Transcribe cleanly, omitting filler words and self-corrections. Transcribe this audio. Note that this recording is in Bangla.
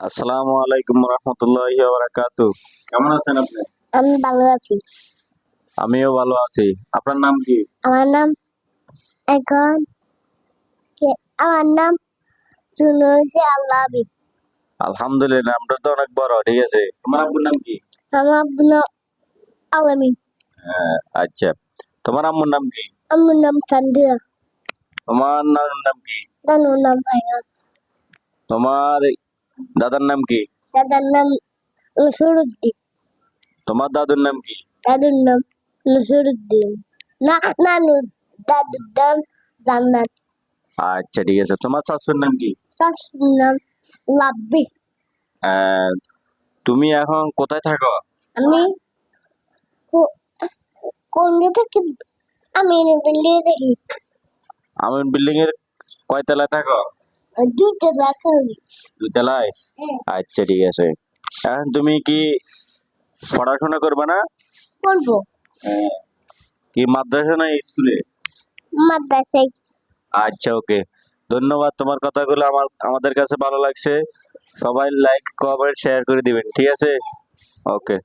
আসসালামু আলাইকুম রহমতুল্লাহি ওয়া বারাকাতুহু। কেমন আছেন আপনি? আমি ভালো আছি। আমিও ভালো আছি। আপনার নাম কি? আমার নাম এখন আমার নাম সুনুসি আল্লাবি। আলহামদুলিল্লাহ, নামটা তো অনেক বড়। ঠিক আছে, তোমার আব্বুর নাম কি? আমার আব্বুর নাম আলামিন। আচ্ছা, তোমার আম্মুর নাম কি? আমার নাম সান্দিয়া। তোমার নানুর নাম কি? দানুর নাম ভাইয়ান। তোমার দাদার নাম কি? দাদার নাম নসরুদ্দিন। তোমার দাদুর নাম কি? দাদুর নাম নসরুদ্দিন। না নানুর দাদুর নাম জান্নাত। আচ্ছা, ঠিক আছে। তোমার শাশুর নাম কি? শাশুর নাম লাব্বি। আহ, তুমি এখন কোথায় থাকো? আমি কোন থেকে আমি বিল্ডিং দেখি আমি বিল্ডিং এর কয় তলায় থাকো? দুইটা দেখা দুতলায়। আচ্ছা, ঠিক আছে। এখন তুমি কি পড়াশোনা করবে না? করবো কি মাদ্রাসা না স্কুলে? মাদ্রাসায়। আচ্ছা, ওকে। ধন্যবাদ, তোমার কথাগুলো আমাদের কাছে ভালো লাগছে। সবাই লাইক কমেন্ট শেয়ার করে দিবেন, ঠিক আছে? ওকে।